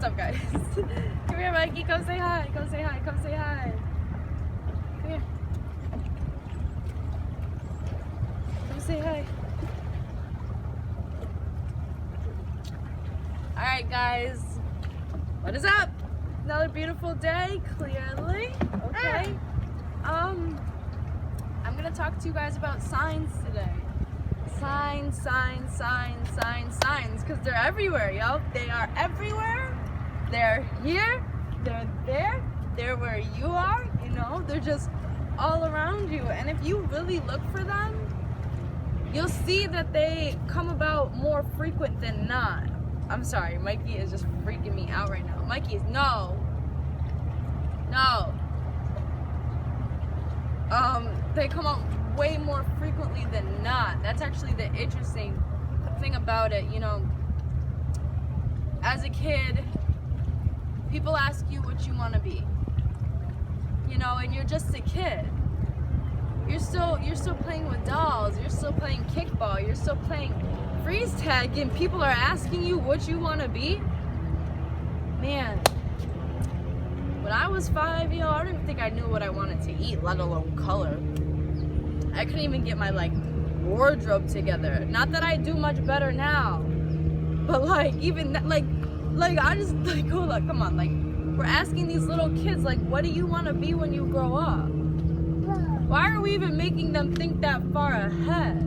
up, guys? Come here, Mikey. Come say hi. Come say hi. Come say hi. Come here. Come say hi. Alright, guys. What is up? Another beautiful day, clearly. Okay. I'm gonna talk to you guys about signs today. Signs, because they're everywhere, yo. They are everywhere. They're here, they're there, they're where you are, you know, they're just all around you. And if you really look for them, you'll see that they come about more frequent than not. I'm sorry, Mikey is just freaking me out right now. Mikey's, no. They come out way more frequently than not. That's actually the interesting thing about it, you know. As a kid, people ask you what you want to be, you know, and you're just a kid. You're still playing with dolls. You're still playing kickball. You're still playing freeze tag, and people are asking you what you want to be. Man, when I was 5, you know, I don't even think I knew what I wanted to eat, let alone color. I couldn't even get my wardrobe together. Not that I do much better now, but even that, I just hold up, come on, we're asking these little kids what do you want to be when you grow up? Why are we even making them think that far ahead?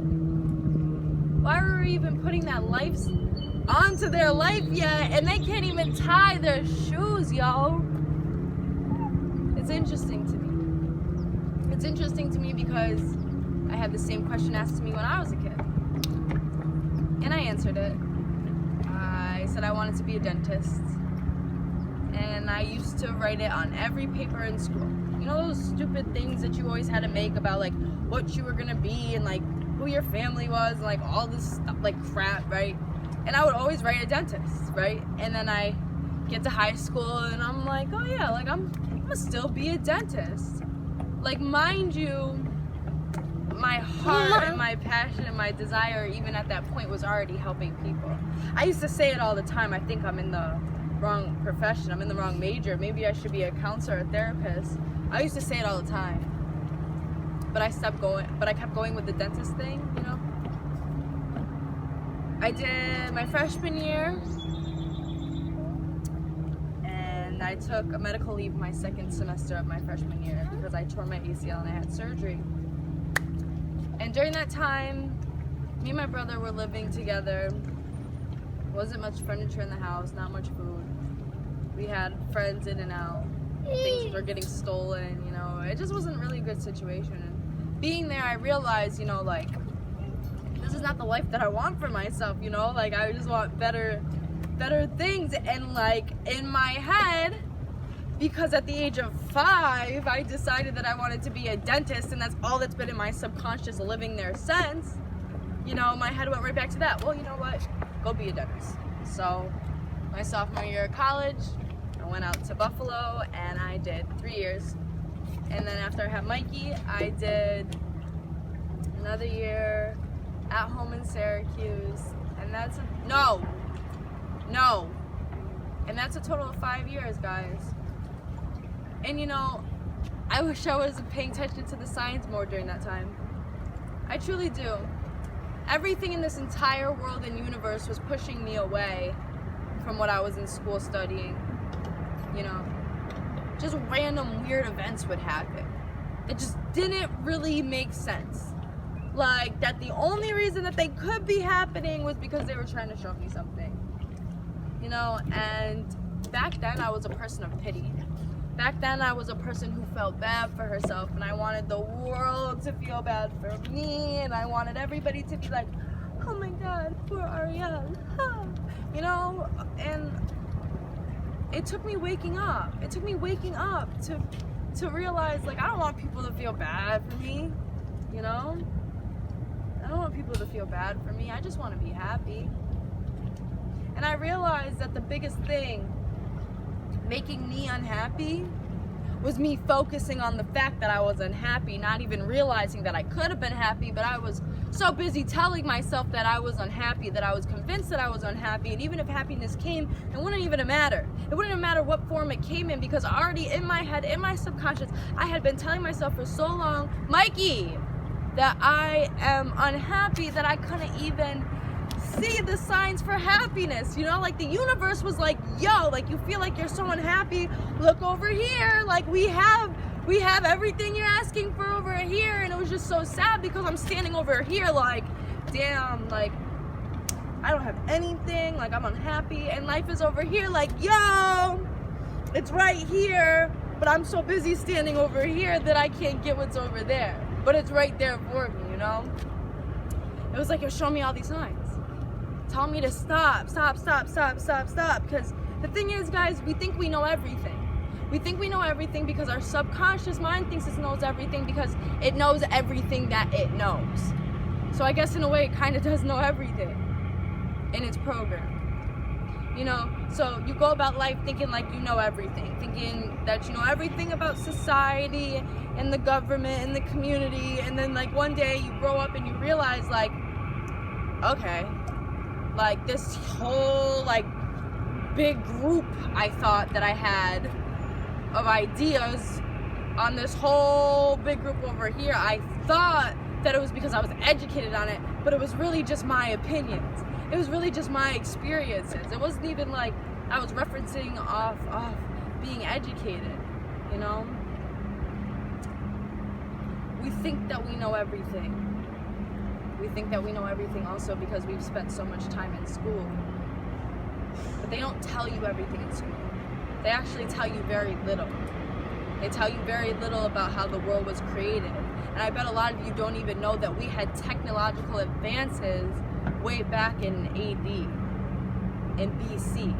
Why are we even putting that life onto their life yet, and they can't even tie their shoes, yo? It's interesting to me. It's interesting to me because I had the same question asked to me when I was a kid. And I answered it. I said I wanted to be a dentist. And I used to write it on every paper in school. You know those stupid things that you always had to make about what you were gonna be and who your family was and all this stuff, crap, right? And I would always write a dentist, right? And then I get to high school and I'm like, oh yeah, I'm gonna still be a dentist. Mind you, my heart and my passion and my desire even at that point was already helping people. I used to say it all the time. I think I'm in the wrong profession. I'm in the wrong major. Maybe I should be a counselor, a therapist. I used to say it all the time. But I stopped going, but I kept going with the dentist thing, you know. I did my freshman year and I took a medical leave my second semester of my freshman year because I tore my ACL and I had surgery. And during that time, me and my brother were living together. Wasn't much furniture in the house, not much food. We had friends in and out. Things were getting stolen, you know. It just wasn't really a good situation. And being there, I realized, you know, this is not the life that I want for myself, you know. I just want better things. And in my head, because at the age of 5, I decided that I wanted to be a dentist, and that's all that's been in my subconscious living there since. You know, my head went right back to that. Well, you know what? Go be a dentist. So, my sophomore year of college, I went out to Buffalo, and I did 3 years. And then after I had Mikey, I did another year at home in Syracuse, and that's and that's a total of 5 years, guys. And you know, I wish I was paying attention to the signs more during that time. I truly do. Everything in this entire world and universe was pushing me away from what I was in school studying. You know, just random weird events would happen. It just didn't really make sense. That the only reason that they could be happening was because they were trying to show me something. You know, and back then I was a person of pity. Back then I was a person who felt bad for herself, and I wanted the world to feel bad for me, and I wanted everybody to be like, oh my god, poor Ariel. You know, and it took me waking up. It took me waking up to realize, I don't want people to feel bad for me, you know? I don't want people to feel bad for me. I just want to be happy. And I realized that the biggest thing making me unhappy was me focusing on the fact that I was unhappy, not even realizing that I could have been happy, but I was so busy telling myself that I was unhappy, that I was convinced that I was unhappy, and even if happiness came, it wouldn't even matter. It wouldn't matter what form it came in, because already in my head, in my subconscious, I had been telling myself for so long, Mikey, that I am unhappy, that I couldn't even see the signs for happiness. You know, like the universe was like, yo, like you feel like you're so unhappy, look over here, like we have everything you're asking for over here. And it was just so sad because I'm standing over here like, damn, like I don't have anything, like I'm unhappy, and life is over here like, yo, it's right here, but I'm so busy standing over here that I can't get what's over there, but it's right there for me, you know. It was like it was showing me all these signs, telling me to stop, because the thing is, guys, we think we know everything. We think we know everything because our subconscious mind thinks it knows everything because it knows everything that it knows. So I guess in a way it kind of does know everything in its program. You know, so you go about life thinking like you know everything, thinking that you know everything about society and the government and the community, and then like one day you grow up and you realize like, okay, like this whole like big group I thought that I had of ideas on this whole big group over here, I thought that it was because I was educated on it, but it was really just my opinions. It was really just my experiences. It wasn't even like I was referencing off being educated, you know? We think that we know everything. We think that we know everything also because we've spent so much time in school. But they don't tell you everything in school. They actually tell you very little. They tell you very little about how the world was created. And I bet a lot of you don't even know that we had technological advances way back in AD, in BC.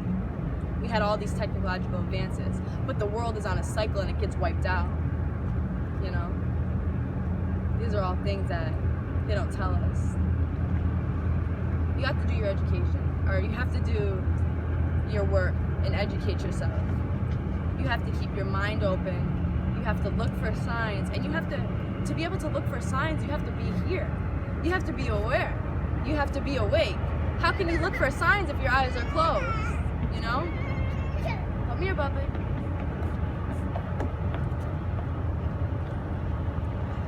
We had all these technological advances, but the world is on a cycle and it gets wiped out, you know? These are all things that they don't tell us. You have to do your education, or you have to do your work and educate yourself. You have to keep your mind open. You have to look for signs, and you have to be able to look for signs, you have to be here. You have to be aware. You have to be awake. How can you look for signs if your eyes are closed? You know? Come here, Bubby.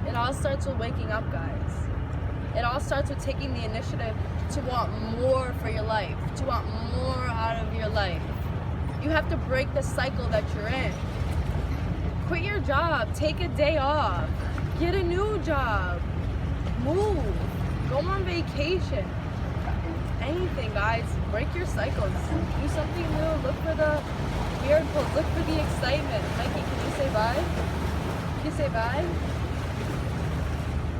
It all starts with waking up, guys. It all starts with taking the initiative to want more for your life, to want more out of your life. You have to break the cycle that you're in. Quit your job, take a day off, get a new job, move, go on vacation, anything, guys. Break your cycles, do something new, look for the miracles, look for the excitement. Mikey, can you say bye? Can you say bye?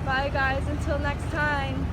Bye, guys, until next time.